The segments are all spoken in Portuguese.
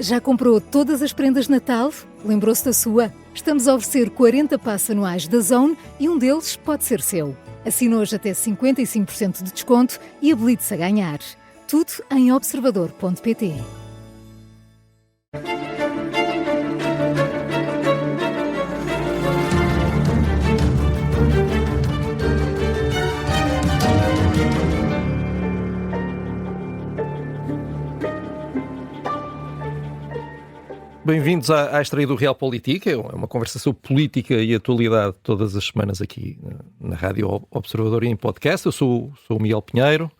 Já comprou todas as prendas de Natal? Lembrou-se da sua? Estamos a oferecer 40 passes anuais da Zone e um deles pode ser seu. Assine hoje até 55% de desconto e habilite-se a ganhar. Tudo em observador.pt. Bem-vindos à estreia do Realpolitik. É uma conversa sobre política e atualidade todas as semanas aqui na Rádio Observador e em podcast. Eu sou o Miguel Pinheiro.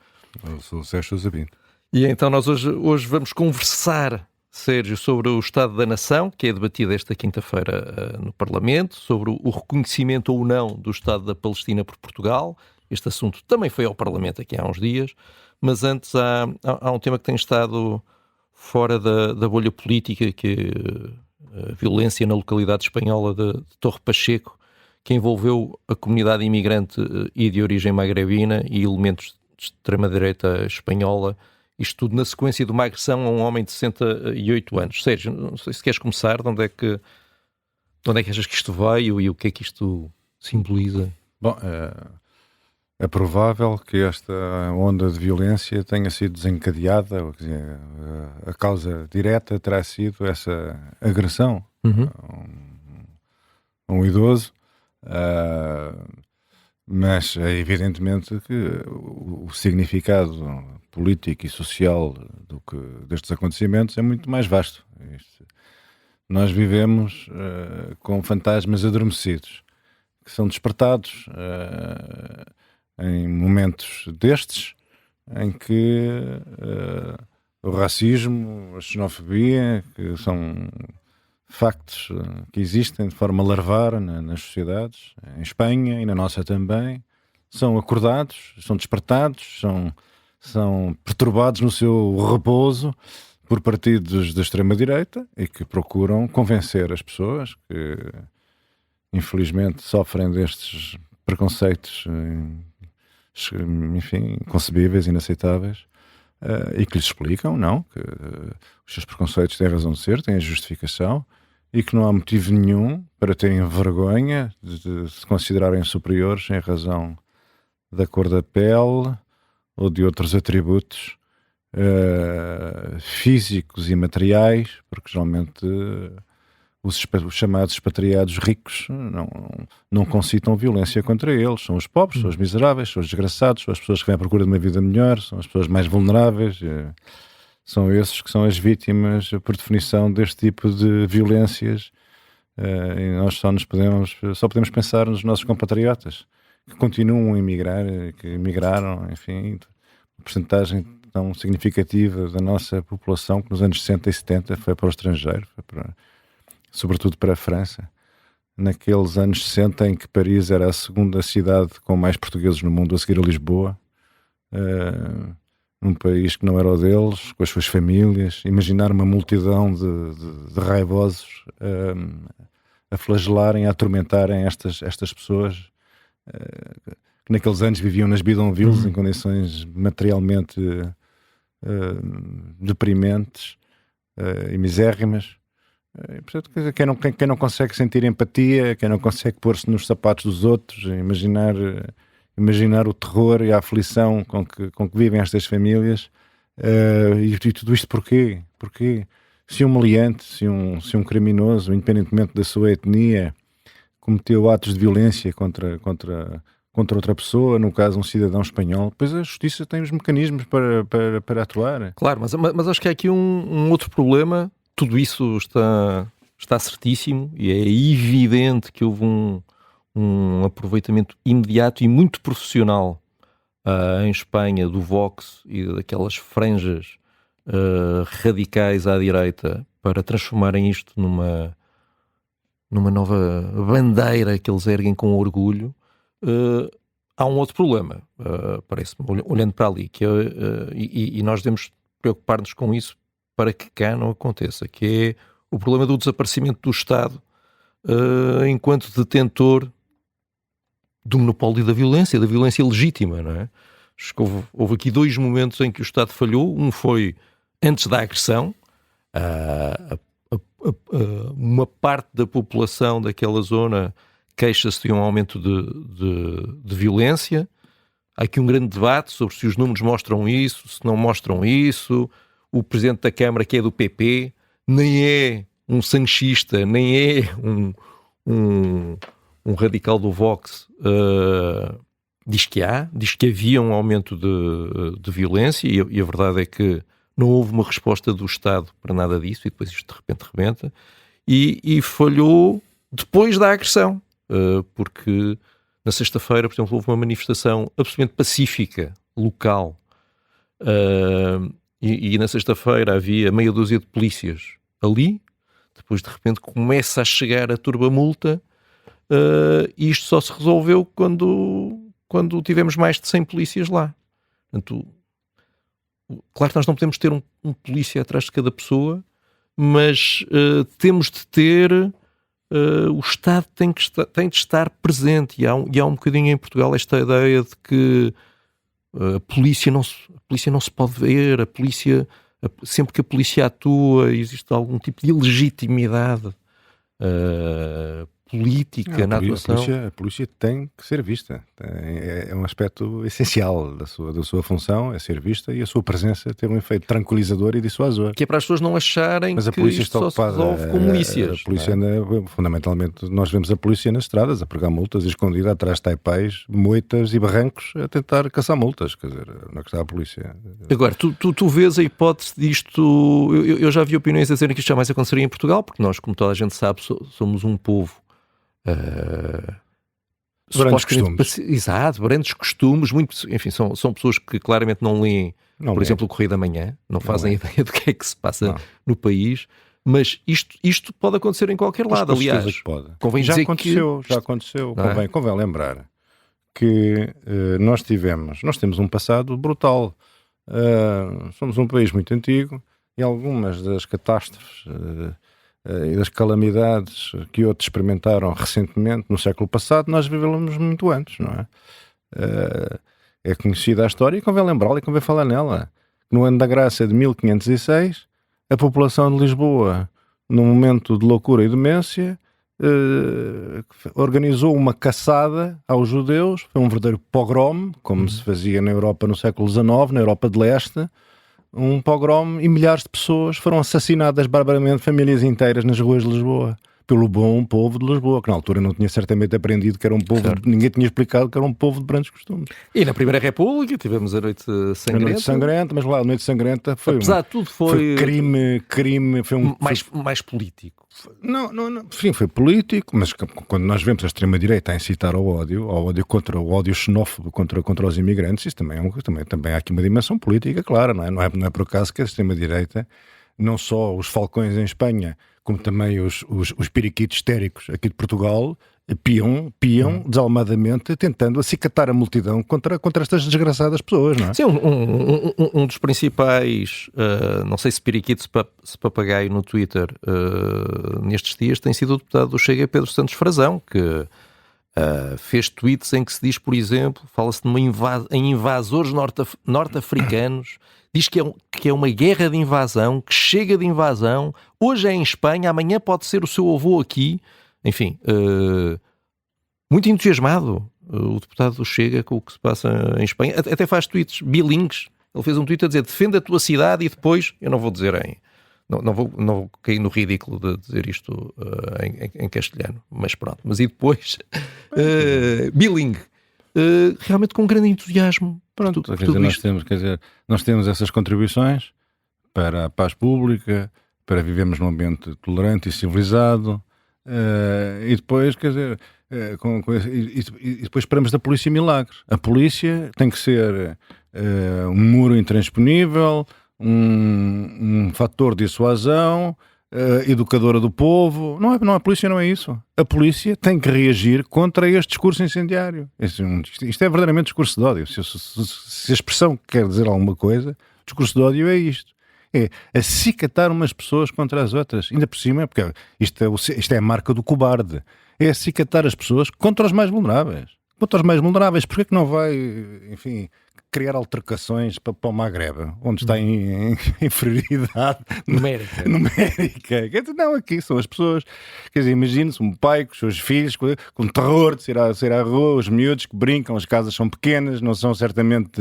Eu sou o Sérgio Zabino. E então nós hoje vamos conversar, Sérgio, sobre o Estado da Nação, que é debatido esta quinta-feira no Parlamento, sobre o reconhecimento ou não do Estado da Palestina por Portugal. Este assunto também foi ao Parlamento aqui há uns dias, mas antes há um tema que tem estado fora da bolha política, que é a violência na localidade espanhola de Torre Pacheco, que envolveu a comunidade imigrante e de origem magrebina e elementos de extrema-direita espanhola, isto tudo na sequência de uma agressão a um homem de 68 anos. Sérgio, não sei se queres começar, de onde é que achas que isto veio e o que é que isto simboliza? Bom, é provável que esta onda de violência tenha sido desencadeada, quer dizer, a causa direta terá sido essa agressão a um idoso, mas é evidentemente que o significado político e social destes acontecimentos é muito mais vasto. Nós vivemos com fantasmas adormecidos, que são despertados em momentos destes, em que o racismo, a xenofobia, que são factos que existem de forma larvar nas sociedades, em Espanha e na nossa também, são acordados, são despertados, são perturbados no seu repouso por partidos da extrema-direita e que procuram convencer as pessoas que, infelizmente, sofrem destes preconceitos enfim, inconcebíveis, inaceitáveis, e que lhes explicam, não, que os seus preconceitos têm razão de ser, têm a justificação, e que não há motivo nenhum para terem vergonha de se considerarem superiores em razão da cor da pele ou de outros atributos físicos e materiais, porque geralmente os chamados expatriados ricos não concitam violência contra eles. São os pobres, são os miseráveis, são os desgraçados, são as pessoas que vêm à procura de uma vida melhor, são as pessoas mais vulneráveis, são esses que são as vítimas, por definição, deste tipo de violências. E nós só podemos pensar nos nossos compatriotas, que continuam a emigrar, que emigraram, enfim, uma porcentagem tão significativa da nossa população que nos anos 60 e 70 foi para o estrangeiro, sobretudo para a França, naqueles anos 60 em que Paris era a segunda cidade com mais portugueses no mundo, a seguir a Lisboa, num país que não era o deles, com as suas famílias. Imaginar uma multidão de raivosos a flagelarem, a atormentarem estas pessoas que naqueles anos viviam nas bidonvilles em condições materialmente deprimentes e misérrimas. Portanto, quem não consegue sentir empatia, quem não consegue pôr-se nos sapatos dos outros, imaginar o terror e a aflição com que vivem estas famílias, e tudo isto porquê? Se um meliante, se um criminoso, independentemente da sua etnia, cometeu atos de violência contra outra pessoa, no caso um cidadão espanhol, pois a justiça tem os mecanismos para atuar. Claro, mas acho que há aqui um outro problema. Tudo isso está certíssimo e é evidente que houve um aproveitamento imediato e muito profissional em Espanha do Vox e daquelas franjas radicais à direita para transformarem isto numa nova bandeira que eles erguem com orgulho. Há um outro problema, parece-me, olhando para ali, que e nós devemos preocupar-nos com isso para que cá não aconteça, que é o problema do desaparecimento do Estado enquanto detentor do monopólio da violência legítima, não é? Acho que houve aqui dois momentos em que o Estado falhou. Um foi antes da agressão, Uma parte da população daquela zona queixa-se de um aumento de violência. Há aqui um grande debate sobre se os números mostram isso, se não mostram isso. O Presidente da Câmara, que é do PP, nem é um sanchista, nem é um radical do Vox, diz que havia um aumento de violência e a verdade é que não houve uma resposta do Estado para nada disso e depois isto de repente rebenta e falhou depois da agressão, porque na sexta-feira, por exemplo, houve uma manifestação absolutamente pacífica, local, e na sexta-feira havia meia dúzia de polícias ali, depois de repente começa a chegar a turba-multa, e isto só se resolveu quando tivemos mais de 100 polícias lá. Portanto, claro que nós não podemos ter um polícia atrás de cada pessoa, mas temos de ter... o Estado tem de estar presente e há um bocadinho em Portugal esta ideia de que a polícia não se pode ver, sempre que a polícia atua existe algum tipo de ilegitimidade política na atuação. A polícia tem que ser vista. É um aspecto essencial da sua função, é ser vista e a sua presença ter um efeito tranquilizador e dissuasor. Que é para as pessoas não acharem mas a que polícia isto está só ocupada, se resolve com milícias. A polícia fundamentalmente, nós vemos a polícia nas estradas a pregar multas, escondida atrás de taipais, moitas e barrancos a tentar caçar multas. Quer dizer, não é que está a polícia. Agora, tu vês a hipótese disto... Eu já vi opiniões a dizerem que isto jamais aconteceria em Portugal, porque nós, como toda a gente sabe, somos um povo brandos costumes. Exato, brandos costumes, enfim, são pessoas que claramente não leem, por exemplo, o Correio da Manhã, não fazem ideia do que é que se passa no país, mas isto pode acontecer em qualquer lado. Aliás, convém já dizer aconteceu, que... já aconteceu. Convém lembrar que nós temos um passado brutal. Somos um país muito antigo e algumas das catástrofes e das calamidades que outros experimentaram recentemente no século passado, nós vivemos muito antes, não é? É conhecida a história e convém lembrá-la e convém falar nela. No ano da graça de 1506, a população de Lisboa, num momento de loucura e demência, organizou uma caçada aos judeus, foi um verdadeiro pogrom, como se fazia na Europa no século XIX, na Europa de Leste, um pogrom e milhares de pessoas foram assassinadas barbaramente, famílias inteiras nas ruas de Lisboa, pelo bom povo de Lisboa, que na altura não tinha certamente aprendido que era um povo, ninguém tinha explicado que era um povo de brandos costumes. E na Primeira República tivemos a Noite Sangrenta. A Noite Sangrenta, mas lá a Noite Sangrenta foi apesar de tudo foi crime, foi mais político. Não, sim, foi político, mas quando nós vemos a extrema-direita a incitar ao ódio contra o ódio xenófobo contra os imigrantes, isso também há aqui uma dimensão política, claro, não é por acaso que a extrema-direita, não só os falcões em Espanha, como também os periquitos histéricos aqui de Portugal, piam desalmadamente, tentando acicatar a multidão contra estas desgraçadas pessoas, não é? Sim, um dos principais, não sei se periquito, se papagaio no Twitter, nestes dias, tem sido o deputado do Chega, Pedro Santos Frazão, que fez tweets em que se diz, por exemplo, fala-se em invasores norte-africanos, diz que é uma guerra de invasão, que chega de invasão, hoje é em Espanha, amanhã pode ser o seu avô aqui, enfim, muito entusiasmado o deputado do Chega com o que se passa em Espanha, até faz tweets bilíngues, ele fez um tweet a dizer defende a tua cidade e depois, eu não vou dizer não vou cair no ridículo de dizer isto em castelhano, mas pronto, mas e depois bilingue, realmente com um grande entusiasmo. Pronto, nós temos essas contribuições para a paz pública, para vivermos num ambiente tolerante e civilizado, e depois, e depois esperamos da polícia milagres. A polícia tem que ser um muro intransponível, um fator de dissuasão, educadora do povo. A polícia não é isso. A polícia tem que reagir contra este discurso incendiário. Isto é verdadeiramente discurso de ódio. Se a expressão quer dizer alguma coisa, discurso de ódio é isto. É acicatar umas pessoas contra as outras. Ainda por cima, porque isto é a marca do cobarde. É acicatar as pessoas contra os mais vulneráveis. Contra os mais vulneráveis. Porquê que não vai, enfim, criar altercações para o Magreb, onde está em inferioridade numérica. Quer dizer, não, aqui são as pessoas. Quer dizer, imagine-se um pai com os seus filhos, com terror de sair à rua, os miúdos que brincam, as casas são pequenas, não são certamente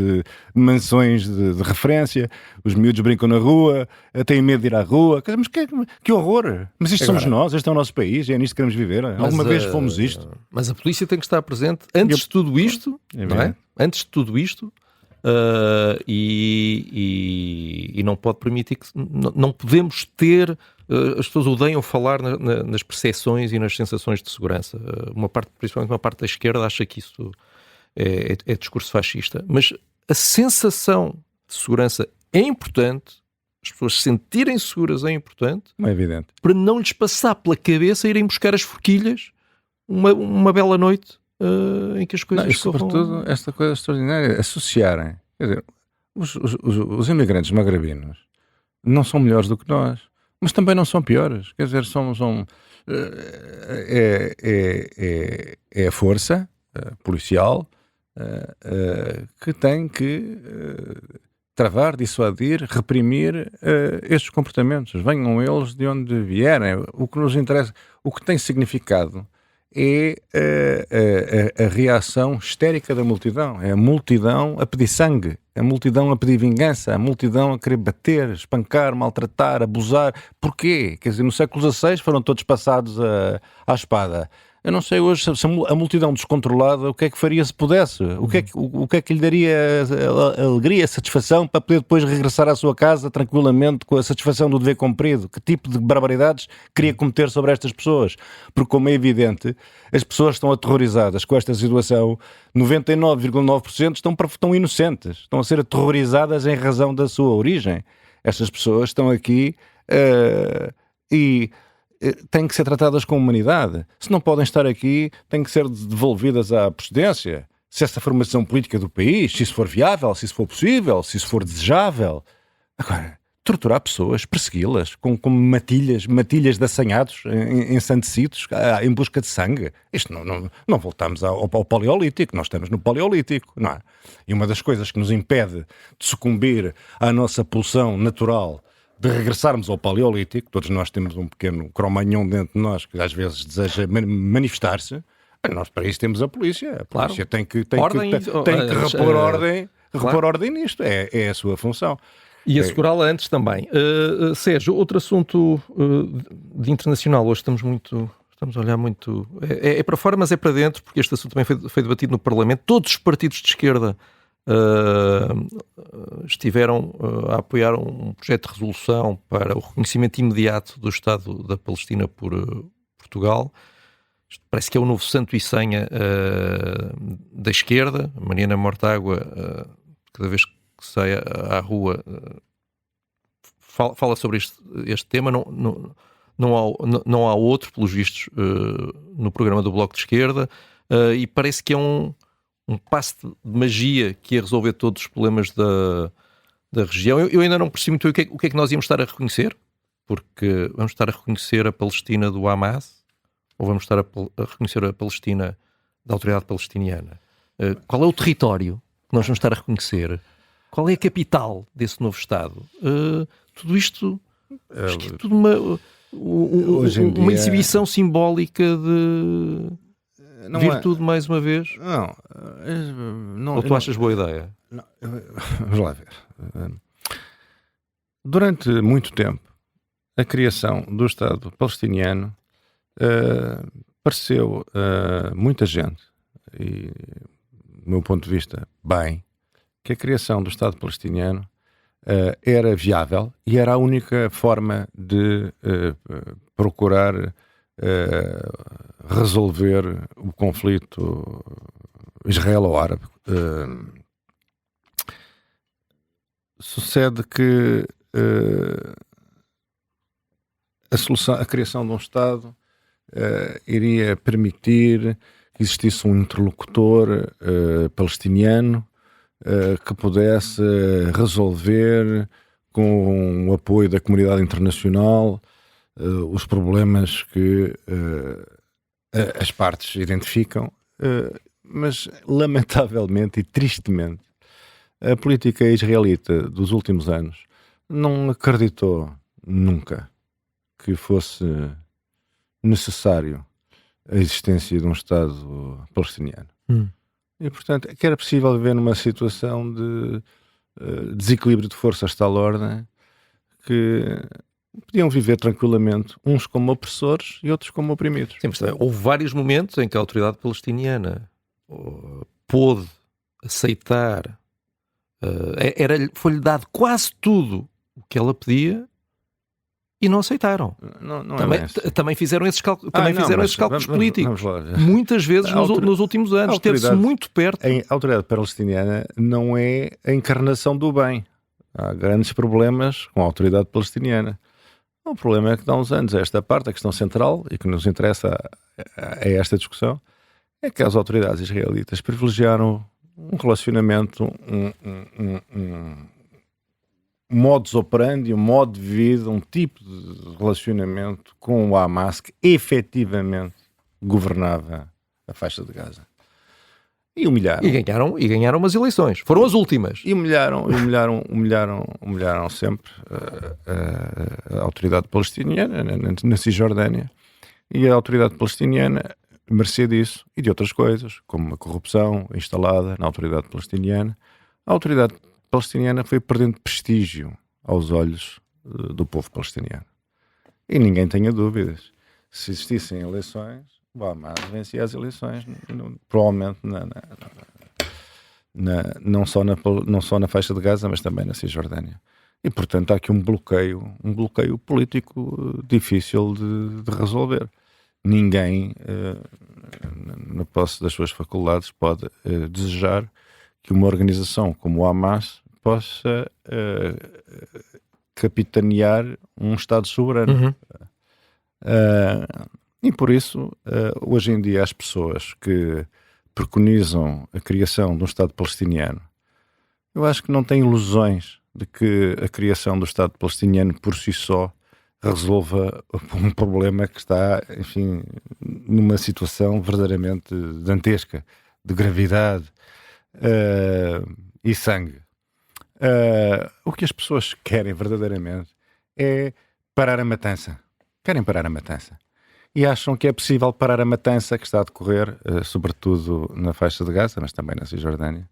mansões de referência, os miúdos brincam na rua, têm medo de ir à rua. Quer dizer, mas que horror! Mas isto somos nós, este é o nosso país, é nisto que queremos viver. Alguma vez fomos isto. Mas a polícia tem que estar presente antes de tudo isto, não é? Antes de tudo isto. E não pode permitir que não podemos ter as pessoas odeiam falar nas percepções e nas sensações de segurança, principalmente uma parte da esquerda acha que isso é discurso fascista, mas a sensação de segurança é importante, as pessoas se sentirem seguras é importante, é evidente, para não lhes passar pela cabeça irem buscar as forquilhas uma bela noite em que as coisas não, e sobretudo esta coisa extraordinária, associarem, quer dizer, os imigrantes magrebinos não são melhores do que nós, mas também não são piores, quer dizer, é a força policial que tem que travar, dissuadir, reprimir estes comportamentos, venham eles de onde vierem. O que nos interessa, o que tem significado é a reação histérica da multidão. É a multidão a pedir sangue, a multidão a pedir vingança, a multidão a querer bater, espancar, maltratar, abusar. Porquê? Quer dizer, no século XVI foram todos passados à espada. Eu não sei hoje se a multidão descontrolada o que é que faria se pudesse, o que é que lhe daria a alegria, a satisfação para poder depois regressar à sua casa tranquilamente com a satisfação do dever cumprido. Que tipo de barbaridades queria cometer sobre estas pessoas? Porque, como é evidente, as pessoas estão aterrorizadas com esta situação, 99,9% estão inocentes, estão a ser aterrorizadas em razão da sua origem. Estas pessoas estão aqui e têm que ser tratadas com humanidade. Se não podem estar aqui, têm que ser devolvidas à procedência. Se essa formação política do país, se isso for viável, se isso for possível, se isso for desejável. Agora, torturar pessoas, persegui-las com matilhas de assanhados ensandecidos em busca de sangue. Isto não voltamos ao Paleolítico, nós estamos no Paleolítico, não é? E uma das coisas que nos impede de sucumbir à nossa pulsão natural de regressarmos ao Paleolítico, todos nós temos um pequeno Cro-Magnon dentro de nós que às vezes deseja manifestar-se, nós para isso temos a polícia. A polícia tem que repor ordem nisto, é a sua função. E assegurá-la antes também. Sérgio, outro assunto de internacional, hoje estamos a olhar muito, é para fora mas é para dentro, porque este assunto também foi debatido no Parlamento, todos os partidos de esquerda estiveram a apoiar um projeto de resolução para o reconhecimento imediato do Estado da Palestina por Portugal. Isto parece que é o novo santo e senha da esquerda. Mariana Mortágua, cada vez que sai à rua, fala sobre este tema. Não há outro, pelos vistos, no programa do Bloco de Esquerda, e parece que é um passe de magia que ia resolver todos os problemas da região. Eu ainda não percebi muito o que é que nós íamos estar a reconhecer, porque vamos estar a reconhecer a Palestina do Hamas ou vamos estar a reconhecer a Palestina da Autoridade Palestiniana? Qual é o território que nós vamos estar a reconhecer? Qual é a capital desse novo Estado? Tudo isto acho que é tudo uma exibição simbólica de virtude, mais uma vez? Não. Ou tu achas boa ideia? Não, vamos lá ver. Durante muito tempo, a criação do Estado palestiniano pareceu a muita gente, e do meu ponto de vista, bem, que a criação do Estado palestiniano era viável e era a única forma de procurar resolver o conflito israelo-árabe. Sucede que a criação de um Estado iria permitir que existisse um interlocutor palestiniano que pudesse resolver, com o apoio da comunidade internacional, os problemas que as partes identificam, mas lamentavelmente e tristemente A política israelita dos últimos anos não acreditou nunca que fosse necessário a existência de um Estado palestiniano. E, portanto, que era possível viver numa situação de desequilíbrio de forças de tal ordem que podiam viver tranquilamente, uns como opressores e outros como oprimidos. Sim, mas houve vários momentos em que a autoridade palestiniana pôde aceitar, foi-lhe dado quase tudo o que ela pedia e não aceitaram. Também fizeram esses cálculos, cálculos políticos. Muitas vezes nos últimos anos, teve-se muito perto. A autoridade palestiniana não é a encarnação do bem. Há grandes problemas com a autoridade palestiniana. O problema é que, há uns anos, esta parte, a questão central, e que nos interessa a esta discussão, é que as autoridades israelitas privilegiaram um relacionamento, um modus operandi, um modo de vida, um tipo de relacionamento com o Hamas que efetivamente governava a faixa de Gaza. E humilharam. E ganharam umas eleições. Foram as últimas. E humilharam sempre a autoridade palestiniana na Cisjordânia. E a autoridade palestiniana, mercê disso e de outras coisas, como a corrupção instalada na autoridade palestiniana, a autoridade palestiniana foi perdendo prestígio aos olhos do povo palestiniano. E ninguém tenha dúvidas. Se existissem eleições, o Hamas vencia as eleições, provavelmente não só na faixa de Gaza, mas também na Cisjordânia. E, portanto, há aqui um bloqueio político difícil de resolver. Ninguém, na posse das suas faculdades, pode desejar que uma organização como o Hamas possa capitanear um Estado soberano. E por isso, hoje em dia, as pessoas que preconizam a criação de um Estado palestiniano, eu acho que não têm ilusões de que a criação do Estado palestiniano por si só resolva um problema que está, enfim, numa situação verdadeiramente dantesca, de gravidade e sangue. O que as pessoas querem verdadeiramente é parar a matança. Querem parar a matança. E acham que é possível parar a matança que está a decorrer, sobretudo na faixa de Gaza, mas também na Cisjordânia.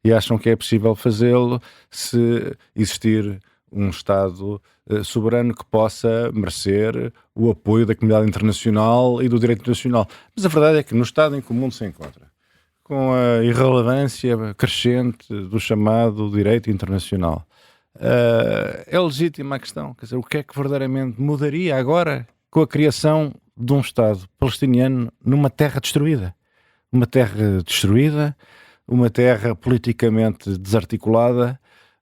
E acham que é possível fazê-lo se existir um Estado soberano que possa merecer o apoio da comunidade internacional e do direito internacional. Mas a verdade é que no estado em que o mundo se encontra, com a irrelevância crescente do chamado direito internacional, é legítima a questão. Quer dizer, o que é que verdadeiramente mudaria agora com a criação de um Estado palestiniano numa terra destruída? Uma terra destruída, uma terra politicamente desarticulada,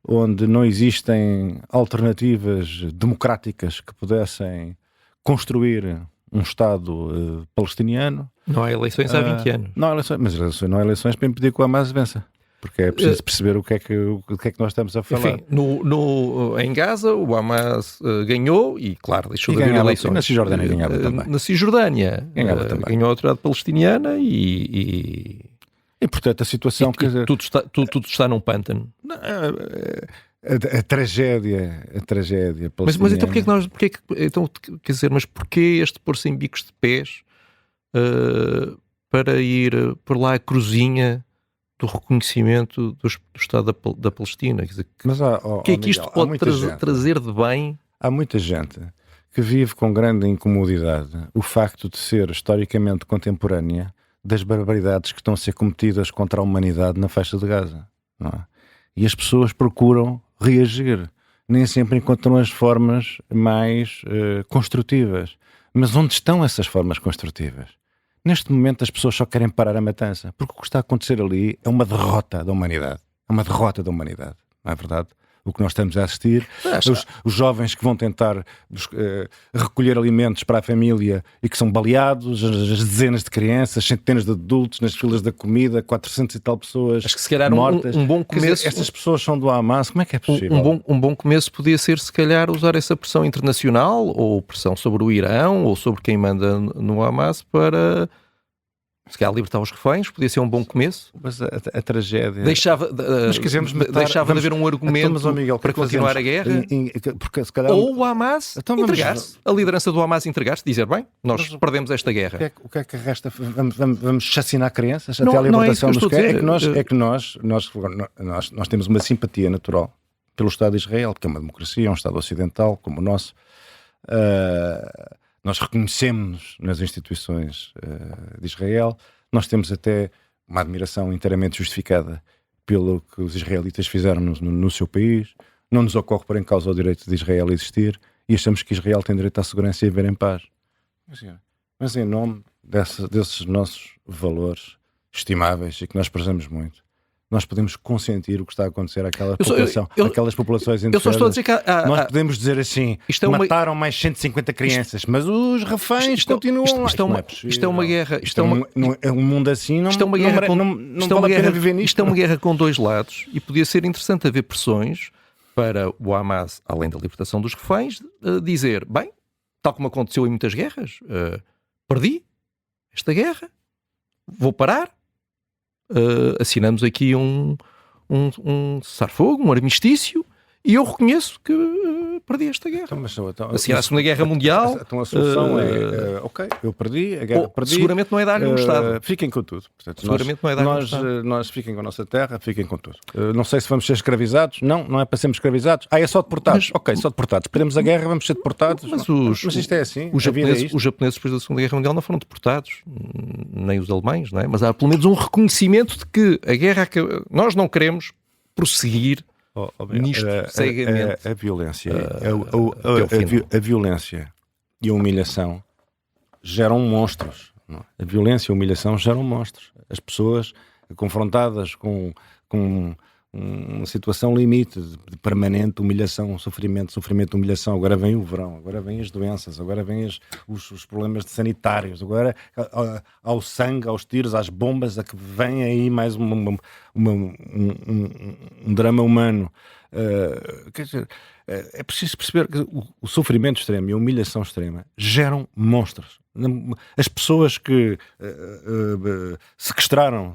onde não existem alternativas democráticas que pudessem construir um Estado palestiniano. Não há eleições há 20 anos. Não há eleições, mas não há eleições para impedir que o Hamas vença. Porque é preciso perceber o que é que nós estamos a falar. Enfim, em Gaza o Hamas ganhou e, claro, deixou de haver eleições. Na Cisjordânia ganhava também. Na Cisjordânia ganhou a autoridade palestiniana e, portanto, a situação... tudo está num pântano. A tragédia palestiniana... Mas então, quer dizer, mas porquê este pôr-se em bicos de pés para ir por lá a cruzinha do reconhecimento do Estado da Palestina? Quer dizer, que é que isto pode trazer de bem? Há muita gente que vive com grande incomodidade o facto de ser historicamente contemporânea das barbaridades que estão a ser cometidas contra a humanidade na faixa de Gaza, não é? E as pessoas procuram reagir, nem sempre encontram as formas mais construtivas. Mas onde estão essas formas construtivas? Neste momento as pessoas só querem parar a matança, porque o que está a acontecer ali é uma derrota da humanidade. É uma derrota da humanidade, não é verdade? O que nós estamos a assistir, os jovens que vão tentar recolher alimentos para a família e que são baleados, as dezenas de crianças, centenas de adultos nas filas da comida, 400 e tal pessoas acho que se calhar mortas. Um bom começo... Dizer, estas pessoas são do Hamas, como é que é possível? Um bom começo podia ser, se calhar, usar essa pressão internacional, ou pressão sobre o Irão, ou sobre quem manda no Hamas, para Se calhar libertar os reféns podia ser um bom começo. Mas a tragédia... Deixava de haver um argumento Miguel, para continuar a guerra. Porque, se calhar, ou o Hamas entregar-se. A liderança do Hamas entregar-se, dizer, bem, nós perdemos esta guerra. O que é que resta? Vamos chacinar crianças até a libertação dos reis? É que nós temos uma simpatia natural pelo Estado de Israel, que é uma democracia, é um Estado ocidental como o nosso. Nós reconhecemos nas instituições de Israel, nós temos até uma admiração inteiramente justificada pelo que os israelitas fizeram no seu país, não nos ocorre pôr em causa o direito de Israel existir e achamos que Israel tem direito à segurança e a viver em paz. Mas em nome desses nossos valores estimáveis e que nós prezamos muito, nós podemos consentir o que está a acontecer àquela população, àquelas populações indefesas. Eu só estou a dizer que nós podemos dizer assim, mataram mais 150 crianças, mas os reféns continuam lá. Isto é uma guerra. Um mundo assim não vale a pena viver nisto. Isto é uma guerra com dois lados e podia ser interessante haver pressões para o Hamas, além da libertação dos reféns, dizer, bem, tal como aconteceu em muitas guerras, perdi esta guerra, vou parar. Assinamos aqui um cessar-fogo, um armistício, e eu reconheço que perdi esta guerra. Assim, a Segunda Guerra Mundial. Então a solução é ok, eu perdi, a guerra perdi. Seguramente não é dar-lhe um Estado. Fiquem com tudo. Portanto, seguramente não é dar-lhe um Estado. Nós fiquem com a nossa terra, fiquem com tudo. Não sei se vamos ser escravizados. Não é para sermos escravizados. É só deportados. Ok, só deportados. Perdemos a guerra, vamos ser deportados. Mas isto é assim. Os japoneses depois da Segunda Guerra Mundial não foram deportados, nem os alemães, não é? Mas há pelo menos um reconhecimento de que a guerra nós não queremos prosseguir nisto cegamente. A violência, a violência e a humilhação geram monstros. Não é? A violência e a humilhação geram monstros. As pessoas confrontadas com uma situação limite de permanente humilhação, sofrimento, humilhação. Agora vem o verão, agora vêm as doenças, agora vêm os problemas sanitários, agora ao sangue, aos tiros, às bombas, a que vem aí mais um drama humano. Quer dizer, é preciso perceber que o sofrimento extremo e a humilhação extrema geram monstros. As pessoas que sequestraram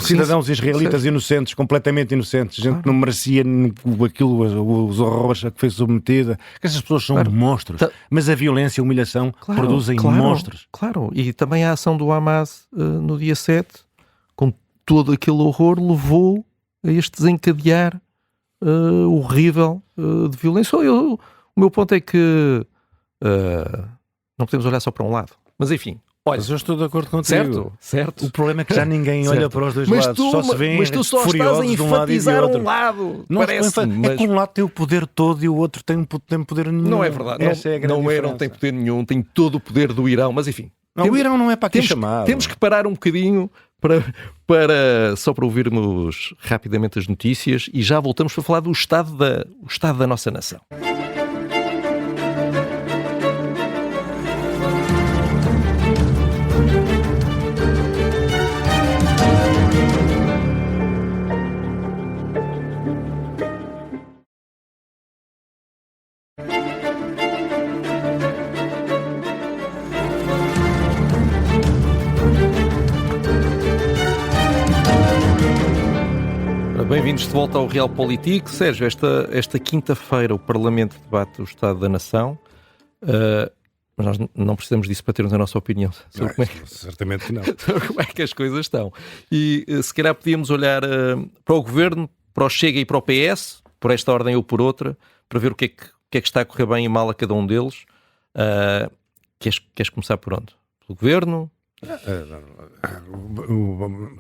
cidadãos israelitas inocentes, completamente inocentes, gente que não merecia os horrores a que foi submetida, que essas pessoas são monstros, mas a violência e a humilhação produzem monstros. Claro, e também a ação do Hamas no dia 7, com todo aquele horror, levou a este desencadear horrível de violência. O meu ponto é que não podemos olhar só para um lado, mas enfim. Olha, mas eu estou de acordo contigo. Certo. O problema é que já ninguém olha para os dois lados. Só se vê mas tu só estás a enfatizar um lado. É que um lado tem o poder todo e o outro tem poder nenhum. Não é verdade. Não tem poder nenhum. Tem todo o poder do Irão. Mas enfim. O Irão não é para aqui chamado. Temos que parar um bocadinho só para ouvirmos rapidamente as notícias e já voltamos para falar do estado da nossa nação. Bem-vindos de volta ao Realpolitik. Sérgio, esta quinta-feira o Parlamento debate o Estado da Nação, mas nós não precisamos disso para termos a nossa opinião sobre certamente que não. Sobre como é que as coisas estão. E se calhar podíamos olhar para o Governo, para o Chega e para o PS, por esta ordem ou por outra, para ver o que é que está a correr bem e mal a cada um deles. Queres começar por onde? Pelo Governo?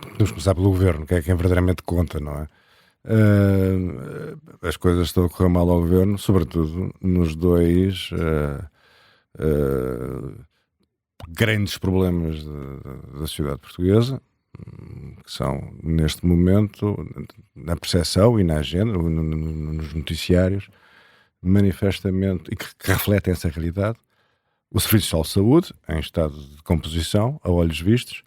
Podemos começar pelo Governo, que é quem verdadeiramente conta, não é? As coisas estão a correr mal ao Governo, sobretudo nos dois grandes problemas da sociedade portuguesa, que são, neste momento, na percepção e na agenda, nos noticiários, manifestamente, e que refletem essa realidade, o Serviço de Saúde, em estado de composição, a olhos vistos,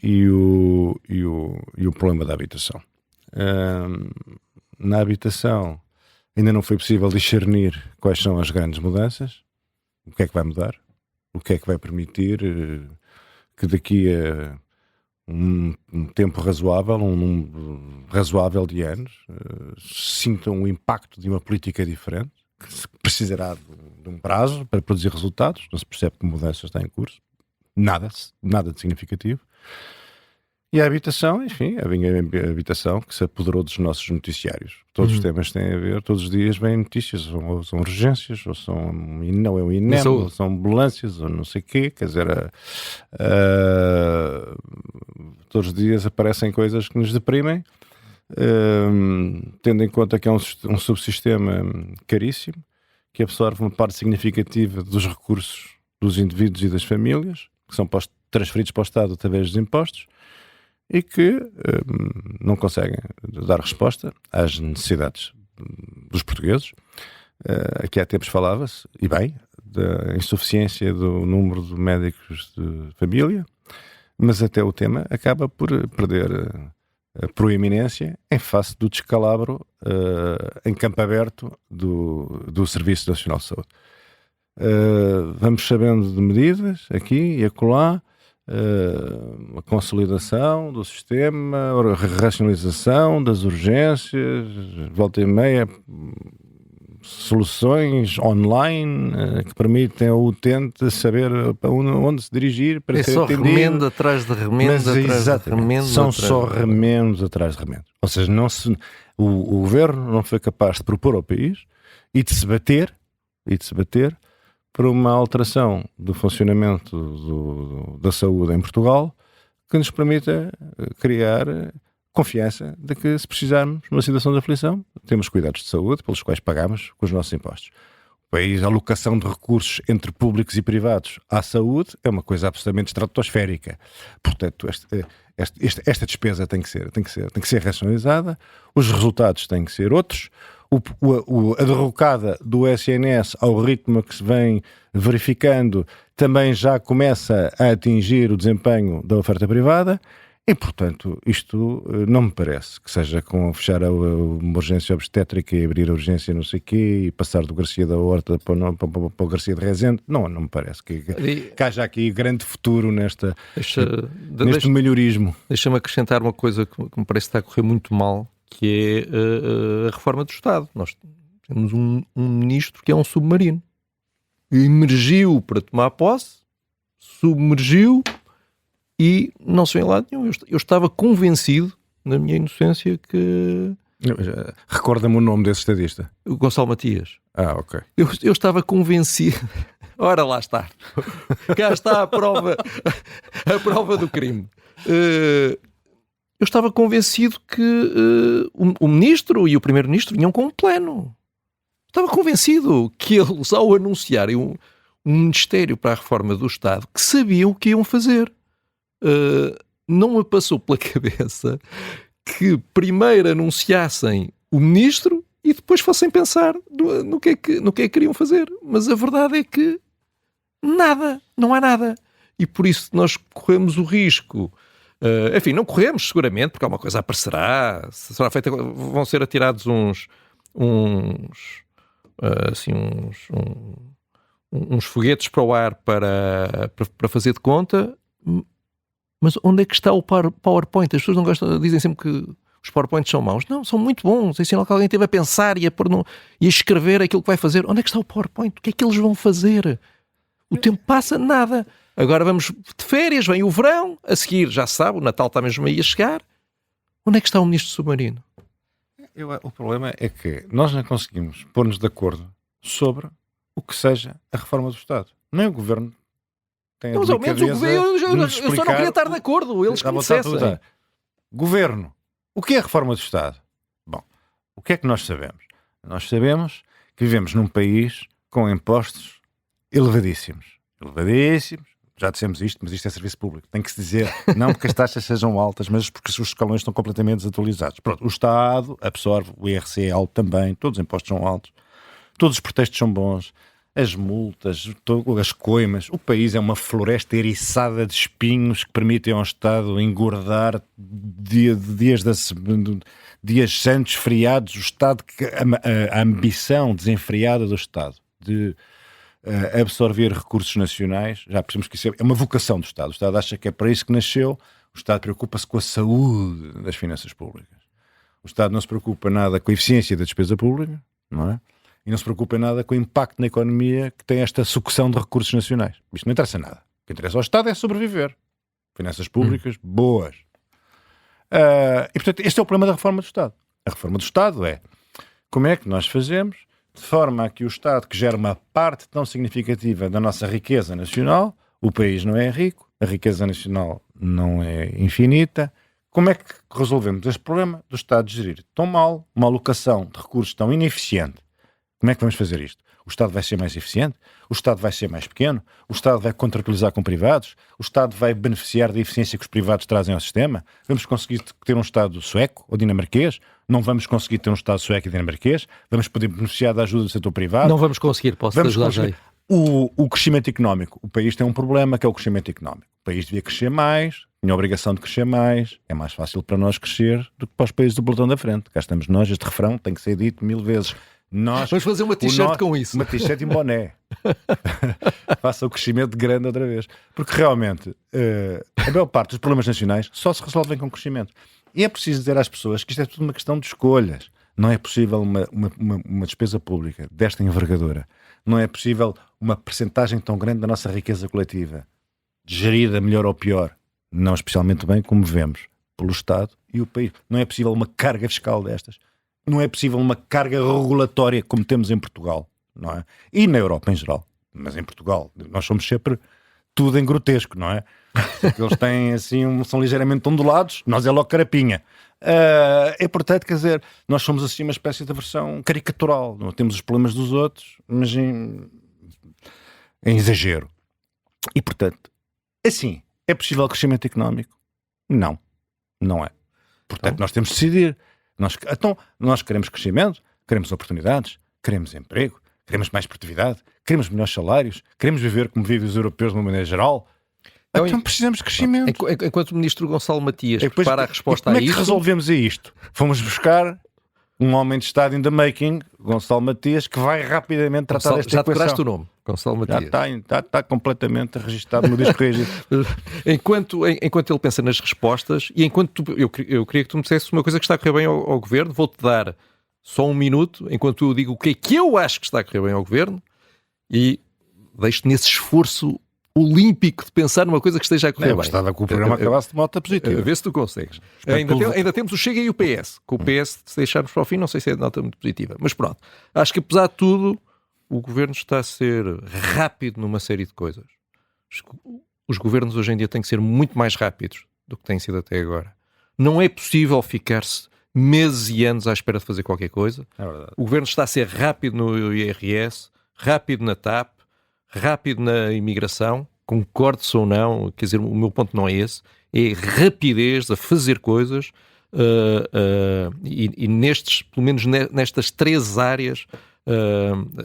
e o problema da habitação. Na habitação ainda não foi possível discernir quais são as grandes mudanças, o que é que vai mudar. o que é que vai permitir que daqui a um tempo razoável, um número razoável de anos, sintam o impacto de uma política diferente, que se precisará de um prazo para produzir resultados. Não se percebe que mudança está em curso, nada de significativo. E a habitação, enfim, a habitação que se apoderou dos nossos noticiários. Todos os temas têm a ver, todos os dias vêm notícias, ou são urgências, ou são não é o INEM, ou são ambulâncias, ou não sei o quê. Quer dizer, todos os dias aparecem coisas que nos deprimem, tendo em conta que é um subsistema caríssimo, que absorve uma parte significativa dos recursos dos indivíduos e das famílias, que são transferidos para o Estado através dos impostos, e que não conseguem dar resposta às necessidades dos portugueses. Aqui há tempos falava-se, e bem, da insuficiência do número de médicos de família, mas até o tema acaba por perder a proeminência em face do descalabro em campo aberto do Serviço Nacional de Saúde. Vamos sabendo de medidas aqui e acolá, a consolidação do sistema, a racionalização das urgências, volta e meia, soluções online que permitem ao utente saber para onde se dirigir para ser atendido. É só remendo atrás de remendo, atrás de remendo. São só remendos atrás de remendos. Ou seja, o governo não foi capaz de propor ao país e de se bater por uma alteração do funcionamento da saúde em Portugal que nos permita criar confiança de que, se precisarmos de uma situação de aflição, temos cuidados de saúde pelos quais pagamos com os nossos impostos. O país, a alocação de recursos entre públicos e privados à saúde é uma coisa absolutamente estratosférica. Portanto, esta despesa tem que ser racionalizada, os resultados têm que ser outros. A derrocada do SNS ao ritmo que se vem verificando também já começa a atingir o desempenho da oferta privada e, portanto, isto não me parece que seja com fechar uma urgência obstétrica e abrir a urgência não sei o quê e passar do Garcia da Horta para o Garcia de Rezende. Não me parece que haja aqui grande futuro neste melhorismo. Deixa-me acrescentar uma coisa que me parece que está a correr muito mal, que é a reforma do Estado. Nós temos um ministro que é um submarino. Emergiu para tomar posse, submergiu e não se vê em lado nenhum. Eu estava convencido, na minha inocência, que... Recorda-me o nome desse estadista. O Gonçalo Matias. Ok. Eu estava convencido... Ora, lá está. Cá está a prova do crime. Eu estava convencido que o ministro e o primeiro-ministro vinham com um plano. Estava convencido que eles, ao anunciarem um ministério para a reforma do Estado, que sabiam o que iam fazer. Não me passou pela cabeça que primeiro anunciassem o ministro e depois fossem pensar no que é que queriam fazer. Mas a verdade é que nada, não há nada. E por isso nós corremos o risco... enfim, não corremos seguramente, porque alguma coisa aparecerá, será feita, vão ser atirados uns foguetes para o ar para fazer de conta, mas onde é que está o PowerPoint? As pessoas não gostam, dizem sempre que os PowerPoints são maus. Não, são muito bons, é sinal que alguém esteve a pensar e a escrever aquilo que vai fazer. Onde é que está o PowerPoint? O que é que eles vão fazer? O tempo passa, nada. Agora vamos de férias, vem o verão, a seguir, já se sabe, o Natal está mesmo aí a chegar. Onde é que está o ministro submarino? O problema é que nós não conseguimos pôr-nos de acordo sobre o que seja a reforma do Estado. Nem o Governo tem a delicadeza eu só não queria estar de acordo, eles que me dissessem. Governo, o que é a reforma do Estado? Bom, o que é que nós sabemos? Nós sabemos que vivemos num país com impostos elevadíssimos. Já dissemos isto, mas isto é serviço público. Tem que se dizer, não porque as taxas sejam altas, mas porque os escalões estão completamente desatualizados. Pronto, o Estado absorve, o IRC é alto também, todos os impostos são altos, todos os pretextos são bons, as multas, as coimas. O país é uma floresta eriçada de espinhos que permitem ao Estado engordar dias santos, feriados. O Estado, a ambição desenfreada do Estado de absorver recursos nacionais. Já percebemos que isso é uma vocação do Estado. O Estado acha que é para isso que nasceu. O Estado preocupa-se com a saúde das finanças públicas. O Estado não se preocupa nada com a eficiência da despesa pública, não é? E não se preocupa nada com o impacto na economia que tem esta sucção de recursos nacionais. Isto não interessa nada. O que interessa ao Estado é sobreviver. Finanças públicas boas. E, portanto, este é o problema da reforma do Estado. A reforma do Estado é como é que nós fazemos de forma a que o Estado, que gera uma parte tão significativa da nossa riqueza nacional, o país não é rico, a riqueza nacional não é infinita, como é que resolvemos este problema do Estado gerir tão mal, uma alocação de recursos tão ineficiente? Como é que vamos fazer isto? O Estado vai ser mais eficiente? O Estado vai ser mais pequeno? O Estado vai contratualizar com privados? O Estado vai beneficiar da eficiência que os privados trazem ao sistema? Vamos conseguir ter um Estado sueco ou dinamarquês? Não vamos conseguir ter um Estado sueco e dinamarquês? Vamos poder beneficiar da ajuda do setor privado? Não vamos conseguir, posso te ajudar já aí. O crescimento económico. O país tem um problema que é o crescimento económico. O país devia crescer mais, tinha a obrigação de crescer mais. É mais fácil para nós crescer do que para os países do pelotão da frente. Cá estamos nós, este refrão tem que ser dito 1000 vezes. Vamos fazer uma t-shirt com isso. Uma t-shirt e um boné. Faça o crescimento grande outra vez. Porque realmente a maior parte dos problemas nacionais só se resolvem com crescimento. E é preciso dizer às pessoas que isto é tudo uma questão de escolhas. Não é possível uma despesa pública desta envergadura. Não é possível uma percentagem tão grande da nossa riqueza coletiva gerida melhor ou pior, não especialmente bem, como vemos, pelo Estado e o país. Não é possível uma carga fiscal destas. Não é possível uma carga regulatória como temos em Portugal, não é? E na Europa em geral. Mas em Portugal, nós somos sempre tudo em grotesco, não é? Eles têm assim, são ligeiramente ondulados, nós é logo carapinha. É portanto, quer dizer, nós somos assim uma espécie de versão caricatural. Não temos os problemas dos outros, mas em exagero. E portanto, assim, é possível crescimento económico? Não, não é. Portanto, nós temos de decidir. Nós queremos crescimento, queremos oportunidades, queremos emprego, queremos mais produtividade, queremos melhores salários, queremos viver como vivem os europeus de uma maneira geral. Então precisamos de crescimento. Enquanto o ministro Gonçalo Matias prepara a resposta a isto... Como é que resolvemos isto? Fomos buscar um homem de Estado in the making, Gonçalo Matias, que vai rapidamente tratar desta equação. Já decoraste o nome, Gonçalo Matias. Já está completamente registado no disco regido. enquanto ele pensa nas respostas, e enquanto eu queria que tu me dissesse uma coisa que está a correr bem ao Governo, vou-te dar só um minuto, enquanto eu digo o que é que eu acho que está a correr bem ao Governo, e deixo-te nesse esforço olímpico de pensar numa coisa que esteja a correr bem. Bastava que o programa acabasse de nota positiva. Vê se tu consegues. Ainda temos o Chega e o PS. Com o PS, se deixarmos para o fim, não sei se é de nota muito positiva. Mas pronto, acho que apesar de tudo, o Governo está a ser rápido numa série de coisas. Os governos hoje em dia têm que ser muito mais rápidos do que têm sido até agora. Não é possível ficar-se meses e anos à espera de fazer qualquer coisa. É verdade. O Governo está a ser rápido no IRS, rápido na TAP, rápido na imigração, concordo-se ou não, quer dizer, o meu ponto não é esse, é rapidez a fazer coisas e nestes, pelo menos nestas 3 áreas,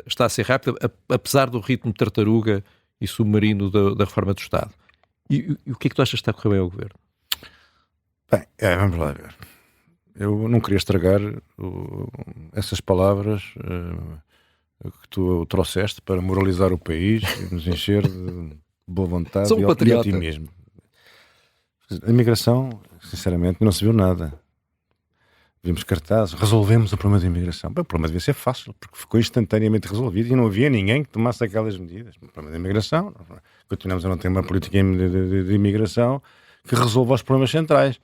está a ser rápido, apesar do ritmo de tartaruga e submarino da reforma do Estado. E o que é que tu achas que está a correr bem ao Governo? Bem, vamos lá ver. Eu não queria estragar essas palavras que tu trouxeste para moralizar o país e nos encher de boa vontade e otimismo. A imigração, sinceramente, não se viu nada. Vimos cartazes, resolvemos o problema da imigração. Bem, o problema devia ser fácil, porque ficou instantaneamente resolvido e não havia ninguém que tomasse aquelas medidas. O problema da imigração, continuamos a não ter uma política de imigração que resolva os problemas centrais,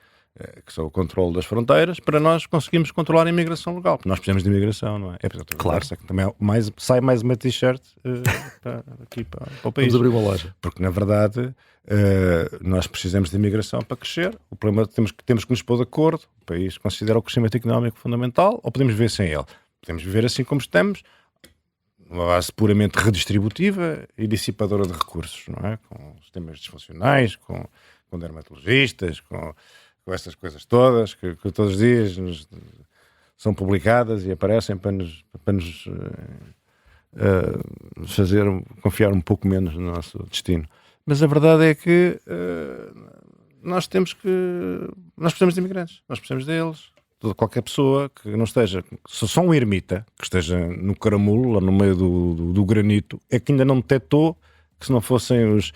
que são o controle das fronteiras, para nós conseguirmos controlar a imigração legal. Porque nós precisamos de imigração, não é? É para claro. Que também sai mais uma t-shirt aqui para o país. Vamos abrir uma loja. Porque, na verdade, nós precisamos de imigração para crescer. O problema é que temos que nos pôr de acordo. O país considera o crescimento económico fundamental ou podemos viver sem ele? Podemos viver assim como estamos, uma base puramente redistributiva e dissipadora de recursos, não é? Com sistemas disfuncionais, com dermatologistas, com estas coisas todas que todos os dias são publicadas e aparecem para nos fazer confiar um pouco menos no nosso destino. Mas a verdade é que nós precisamos de imigrantes, nós precisamos deles. qualquer pessoa que não esteja, só um ermita que esteja no caramulo, lá no meio do granito, é que ainda não detectou que se não fossem os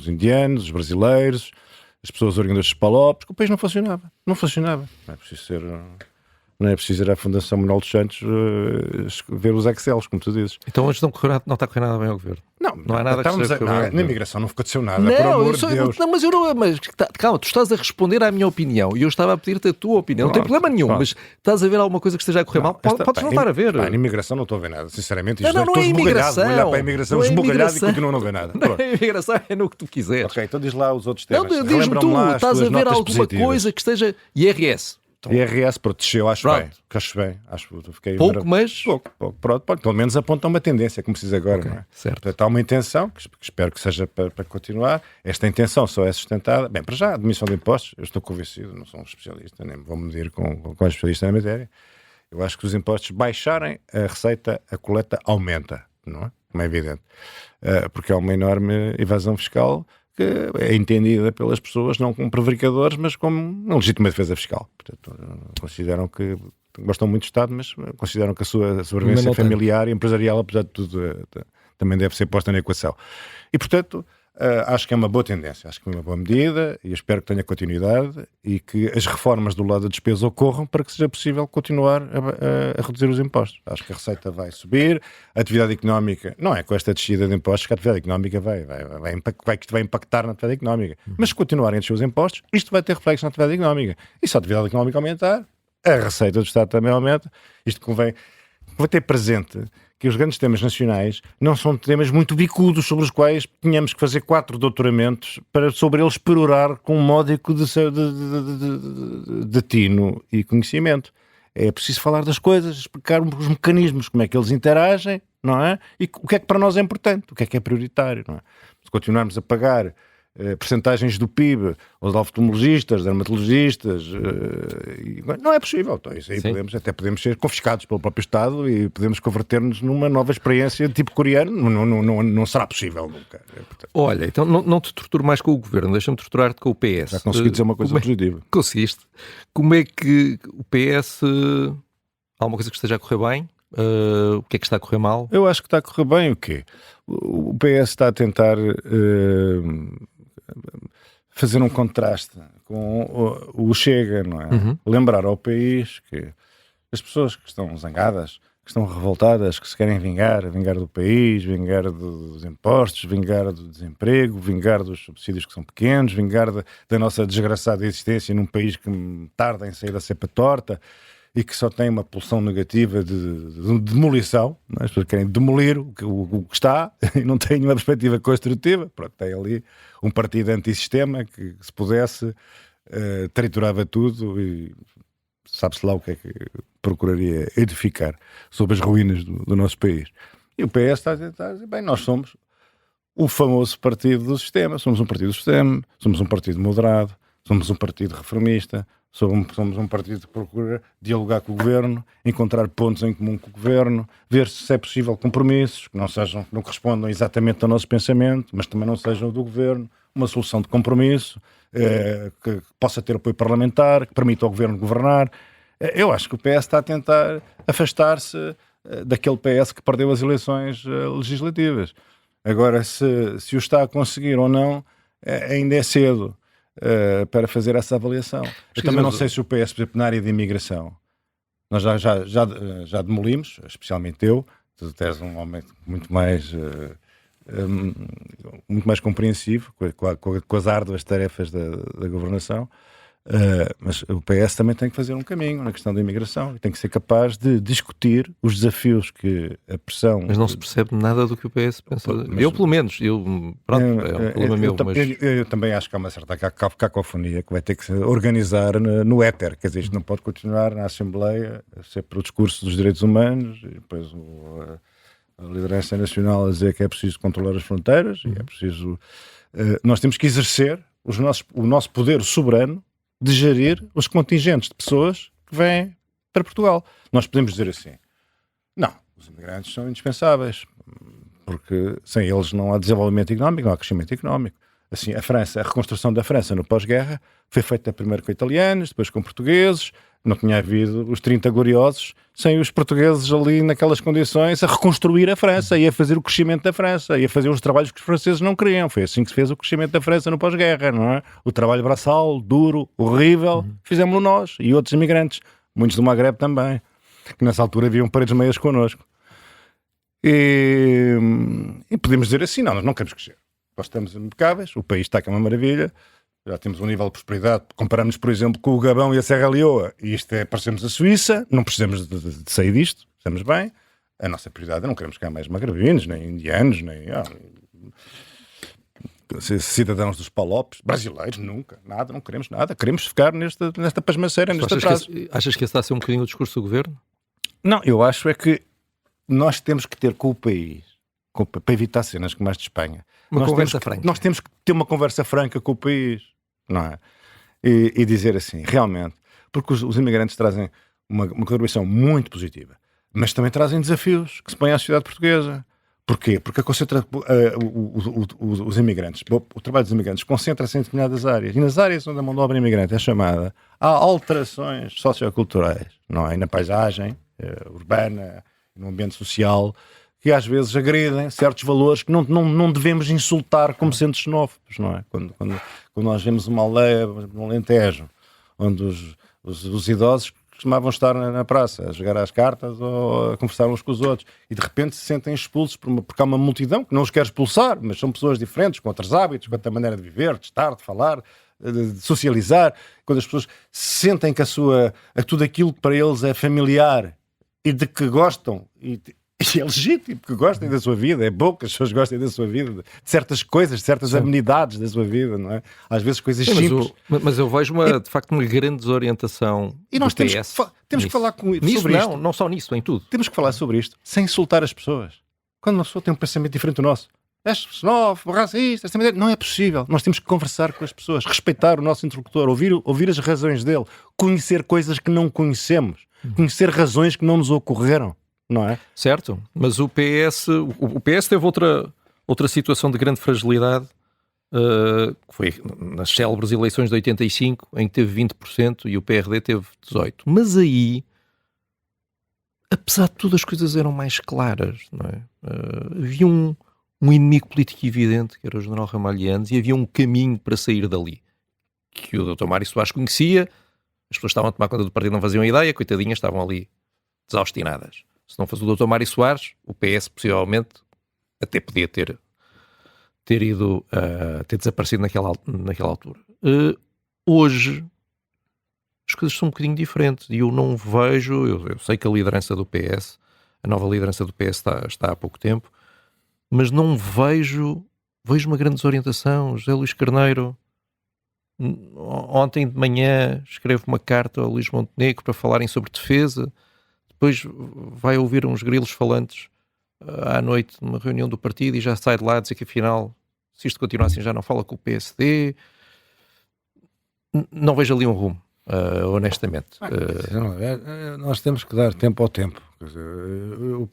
indianos, os brasileiros, as pessoas oriundas dos Palopes, que o país não funcionava. Não funcionava. Não é preciso ir à Fundação Manuel dos Santos ver os Excels, como tu dizes. Então hoje não está a correr nada bem ao governo. Não há nada que seja na imigração não aconteceu nada, por amor de Deus. Não, mas eu não. Calma, tu estás a responder à minha opinião e eu estava a pedir-te a tua opinião. Não tem problema nenhum, mas estás a ver alguma coisa que esteja a correr mal? Podes não estar a ver. Na imigração não estou a ver nada, sinceramente. Não é imigração. Olhar para a imigração esbugalhado e continuo a não ver nada. Não é imigração, é no que tu quiseres. Ok, então diz lá os outros temas. Não, diz-me tu, estás a ver alguma coisa que esteja. IRS. IRS protegeu, acho bem. Fiquei pouco, mas... Pouco. Pronto, pelo menos aponta uma tendência, como se diz agora. Não é? Certo. Portanto, há uma intenção, que espero que seja para continuar. Esta intenção só é sustentada... Bem, para já, a admissão de impostos, eu estou convencido, não sou um especialista, nem me vou medir com especialista na matéria. Eu acho que os impostos baixarem, a receita, a coleta aumenta, não é? Como é evidente. Porque há uma enorme evasão fiscal que é entendida pelas pessoas não como prevaricadores, mas como uma legítima defesa fiscal. Portanto, consideram que gostam muito do Estado, mas consideram que a sua sobrevivência familiar e empresarial, apesar de tudo, também deve ser posta na equação. E, portanto, acho que é uma boa tendência, acho que é uma boa medida e espero que tenha continuidade e que as reformas do lado da despesa ocorram para que seja possível continuar a reduzir os impostos. Acho que a receita vai subir, a atividade económica, não é com esta descida de impostos que a atividade económica vai impactar na atividade económica, mas se continuarem a descer os impostos, isto vai ter reflexo na atividade económica. E se a atividade económica aumentar, a receita do Estado também aumenta. Isto convém ter presente que os grandes temas nacionais não são temas muito bicudos sobre os quais tínhamos que fazer 4 doutoramentos para sobre eles perorar com um módico de tino e conhecimento. É preciso falar das coisas, explicar os mecanismos, como é que eles interagem, não é? E o que é que para nós é importante, o que é prioritário, não é? Se continuarmos a pagar percentagens do PIB aos oftalmologistas, dermatologistas, não é possível. Então, isso aí podemos ser confiscados pelo próprio Estado e podemos converter-nos numa nova experiência de tipo coreano. Não será possível nunca. Portanto, olha, então não te torturo mais com o Governo, deixa-me torturar-te com o PS. Já consegui dizer uma coisa positiva. Conseguiste. Como é que o PS... Há alguma coisa que esteja a correr bem? O que é que está a correr mal? Eu acho que está a correr bem o quê? O PS está a tentar fazer um contraste com o Chega, não é? Lembrar ao país que as pessoas que estão zangadas, que estão revoltadas, que se querem vingar do país, vingar dos impostos, vingar do desemprego, vingar dos subsídios que são pequenos, vingar da nossa desgraçada existência num país que tarda em sair da cepa torta e que só tem uma pulsão negativa de demolição, não é? As pessoas querem demolir o que está e não têm uma perspectiva construtiva. Pronto, tem ali um partido antissistema que, se pudesse, triturava tudo e sabe-se lá o que é que procuraria edificar sobre as ruínas do nosso país. E o PS está a tentar dizer, bem, nós somos o famoso partido do sistema, somos um partido do sistema, somos um partido moderado, somos um partido reformista, somos um partido que procura dialogar com o governo, encontrar pontos em comum com o governo, ver se é possível compromissos que não correspondam exatamente ao nosso pensamento, mas também não sejam do governo, uma solução de compromisso que possa ter apoio parlamentar, que permita ao governo governar. Eu acho que o PS está a tentar afastar-se daquele PS que perdeu as eleições legislativas. Agora, se o está a conseguir ou não, ainda é cedo para fazer essa avaliação. Eu também não sei se o PS, por exemplo, na área de imigração, nós já demolimos, especialmente eu, tu és um homem muito mais compreensivo com as árduas tarefas da governação, mas o PS também tem que fazer um caminho na questão da imigração e tem que ser capaz de discutir os desafios que a pressão... Mas não se percebe nada do que o PS pensa. Eu, pelo menos, pronto, é um problema meu. Eu também acho que há uma certa cacofonia que vai ter que se organizar no éter, quer dizer, isto não pode continuar na Assembleia, sempre o discurso dos direitos humanos e depois a liderança nacional a dizer que é preciso controlar as fronteiras e é preciso... nós temos que exercer o nosso poder soberano de gerir os contingentes de pessoas que vêm para Portugal. Nós podemos dizer assim, não, os imigrantes são indispensáveis, porque sem eles não há desenvolvimento económico, não há crescimento económico. Assim, a reconstrução da França no pós-guerra foi feita primeiro com italianos, depois com portugueses. Não tinha havido os 30 gloriosos sem os portugueses ali naquelas condições a reconstruir a França e a fazer o crescimento da França e a fazer os trabalhos que os franceses não queriam. Foi assim que se fez o crescimento da França no pós-guerra, não é? O trabalho braçal, duro, horrível, fizemos-lo nós e outros imigrantes, muitos do Maghreb também, que nessa altura haviam paredes meias connosco. E podemos dizer assim, nós não queremos crescer. Nós estamos impecáveis, o país está com uma maravilha, já temos um nível de prosperidade, comparamos, por exemplo, com o Gabão e a Serra Leoa, e isto parecemos a Suíça, não precisamos de sair disto, estamos bem. A nossa prioridade é não queremos cá mais magrebinos, nem indianos, nem cidadãos dos Palopes, brasileiros, nunca, nada, não queremos nada, queremos ficar nesta pasmaceira, neste atraso. Achas que esse está a ser um bocadinho o discurso do governo? Não, eu acho é que nós temos que ter com o país, para evitar cenas como as de Espanha, nós temos que ter uma conversa franca com o país, não é? E dizer assim, realmente, porque os imigrantes trazem uma contribuição muito positiva, mas também trazem desafios que se põem à sociedade portuguesa. Porquê? Porque os imigrantes, o trabalho dos imigrantes concentra-se em determinadas áreas, e nas áreas onde a mão de obra imigrante é chamada, há alterações socioculturais, não é? E na paisagem urbana, no ambiente social, que às vezes agredem certos valores que não devemos insultar como sendo xenófobos, não é? Quando nós vemos uma aldeia no Alentejo, onde os idosos costumavam estar na praça a jogar às cartas ou a conversar uns com os outros e de repente se sentem expulsos porque há uma multidão que não os quer expulsar, mas são pessoas diferentes, com outros hábitos, com outra maneira de viver, de estar, de falar, de socializar. Quando as pessoas sentem que tudo aquilo que para eles é familiar e de que gostam e é legítimo que gostem da sua vida, é bom que as pessoas gostem da sua vida, de certas coisas, de certas amenidades da sua vida, não é? Às vezes coisas simples. Mas eu vejo de facto uma grande desorientação. E nós temos que falar sobre isto. Não só nisso, em tudo. Temos que falar sobre isto sem insultar as pessoas. Quando uma pessoa tem um pensamento diferente do nosso, és xenófobo, racista, não é possível. Nós temos que conversar com as pessoas, respeitar o nosso interlocutor, ouvir as razões dele, conhecer coisas que não conhecemos, conhecer razões que não nos ocorreram. Não é? Certo, mas o PS teve outra situação de grande fragilidade, que foi nas célebres eleições de 85, em que teve 20% e o PRD teve 18%. Mas aí, apesar de tudo, as coisas eram mais claras, não é? Havia um inimigo político evidente, que era o general Ramalhianes, e havia um caminho para sair dali, que o Dr. Mário Soares conhecia. As pessoas estavam a tomar conta do partido, não faziam ideia, coitadinhas, estavam ali desaustinadas. Se não fosse o Dr. Mário Soares, o PS possivelmente até podia ter desaparecido naquela altura. Hoje as coisas são um bocadinho diferentes e eu não vejo, eu sei que a liderança do PS, a nova liderança do PS está há pouco tempo, mas não vejo uma grande desorientação. José Luís Carneiro ontem de manhã escreve uma carta ao Luís Montenegro para falarem sobre defesa. Depois vai ouvir uns grilos falantes à noite numa reunião do partido e já sai de lá a dizer que afinal, se isto continuar assim, já não fala com o PSD. Não vejo ali um rumo, honestamente. Nós temos que dar tempo ao tempo. Quer dizer, o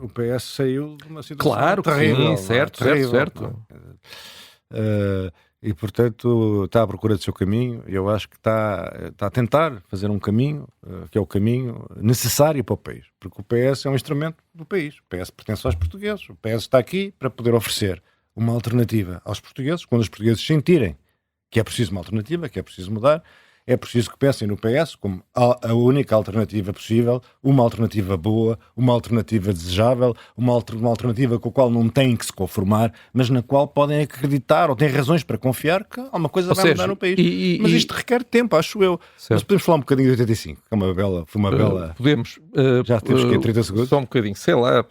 PS saiu de uma situação claro, terrível. Sim, certo. E, portanto, está à procura do seu caminho. Eu acho que está a tentar fazer um caminho, que é o caminho necessário para o país. Porque o PS é um instrumento do país. O PS pertence aos portugueses. O PS está aqui para poder oferecer uma alternativa aos portugueses, quando os portugueses sentirem que é preciso uma alternativa, que é preciso mudar. É preciso que pensem no PS como a única alternativa possível, uma alternativa boa, uma alternativa desejável, uma alternativa com a qual não têm que se conformar, mas na qual podem acreditar ou têm razões para confiar que alguma coisa vai mudar no país. Mas isto requer tempo, acho eu. Mas podemos falar um bocadinho de 85, que foi uma bela... Podemos. Já temos que 30 segundos? Só um bocadinho. Sei lá,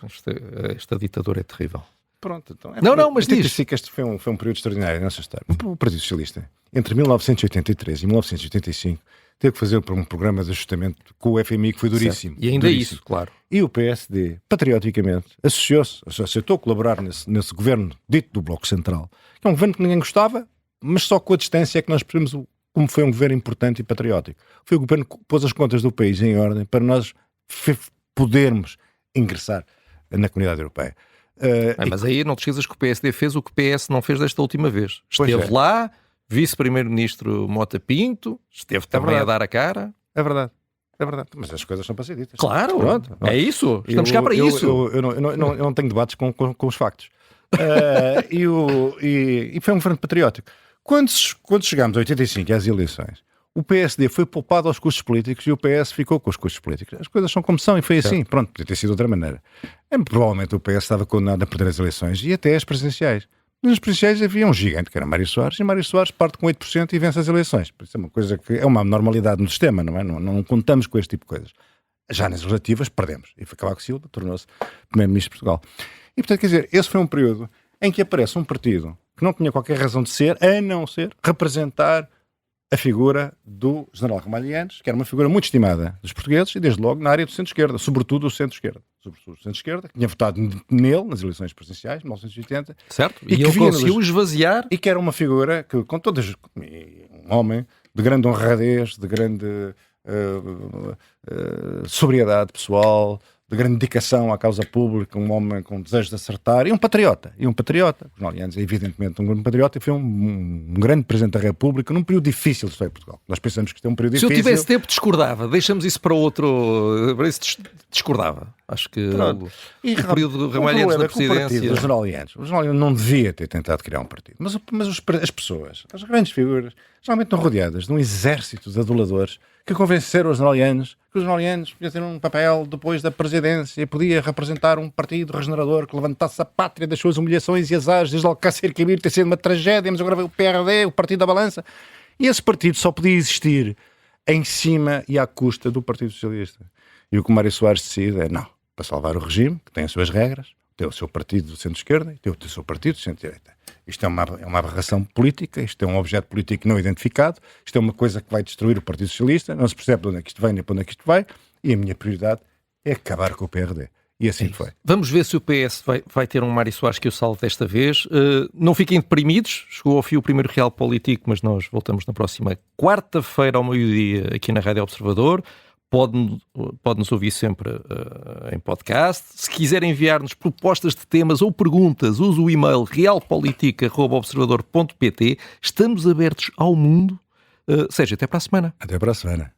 esta ditadura é terrível. Pronto, então. Mas diz. Este foi um período extraordinário na nossa história. O Partido Socialista, entre 1983 e 1985, teve que fazer um programa de ajustamento com o FMI que foi duríssimo. Certo. E ainda duríssimo. Isso, claro. E o PSD, patrioticamente, aceitou colaborar nesse governo dito do Bloco Central, que é um governo que ninguém gostava, mas só com a distância é que nós percebemos como foi um governo importante e patriótico. Foi o governo que pôs as contas do país em ordem para nós podermos ingressar na Comunidade Europeia. Mas aí não te esqueças que o PSD fez o que o PS não fez desta última vez. Pois Esteve é. lá, vice-primeiro-ministro Mota Pinto, esteve também a dar a cara. É verdade. É verdade. Mas as coisas são para ser ditas. Claro, Pronto. é isso. Estamos cá para isso. Eu não tenho debates com os factos. E foi um governo patriótico. Quando chegámos a 85 e às eleições, o PSD foi poupado aos custos políticos e o PS ficou com os custos políticos. As coisas são como são e foi assim. Pronto, podia ter sido de outra maneira. Provavelmente o PS estava condenado a perder as eleições e até as presidenciais. Nas presidenciais havia um gigante, que era Mário Soares, e Mário Soares parte com 8% e vence as eleições. Isso é uma coisa que é uma normalidade no sistema, não é? Não contamos com este tipo de coisas. Já nas legislativas perdemos. E foi Cavaco Silva, tornou-se primeiro-ministro de Portugal. E portanto, quer dizer, esse foi um período em que aparece um partido que não tinha qualquer razão de ser, a não ser representar a figura do general Ramalhianes, que era uma figura muito estimada dos portugueses e desde logo na área do centro-esquerda, sobretudo o centro-esquerda. Sobretudo o centro-esquerda, que tinha votado nele nas eleições presidenciais de 1980. Certo, e ele conseguiu esvaziar. E que era uma figura que, com todas, um homem de grande honradez, de grande sobriedade pessoal, de grande dedicação à causa pública, um homem com desejo de acertar, e um patriota. O Jornal Lianos é evidentemente um grande patriota e foi um grande Presidente da República num período difícil de história de Portugal. Nós pensamos que isto é um período difícil. Se eu tivesse tempo, discordava. Deixamos isso para outro... Para isso discordava. Acho que o período de Ramalhianes na presidência... O Jornal Lianos não devia ter tentado criar um partido. Mas as pessoas, as grandes figuras, geralmente estão rodeadas de um exército de aduladores que convenceram os jornalianos que os jornalianos podiam ter um papel depois da presidência e podia representar um partido regenerador que levantasse a pátria das suas humilhações e azares, desde Alcácer Quibir ter sido uma tragédia, mas agora veio o PRD, o Partido da Balança. E esse partido só podia existir em cima e à custa do Partido Socialista. E o que o Mário Soares decide é, não, para salvar o regime, que tem as suas regras, tem o seu partido do centro-esquerda e tem o seu partido do centro-direita. Isto é uma aberração política, isto é um objeto político não identificado, isto é uma coisa que vai destruir o Partido Socialista, não se percebe de onde é que isto vem nem para onde é que isto vai, e a minha prioridade é acabar com o PRD. E assim foi. Vamos ver se o PS vai ter um Mário Soares que o salve desta vez. Não fiquem deprimidos, chegou ao fim o primeiro Real Político, mas nós voltamos na próxima quarta-feira ao meio-dia aqui na Rádio Observador. Pode-nos ouvir sempre em podcast. Se quiser enviar-nos propostas de temas ou perguntas, use o e-mail realpolitica@observador.pt. Estamos abertos ao mundo. Sérgio, até para a semana. Até para a semana.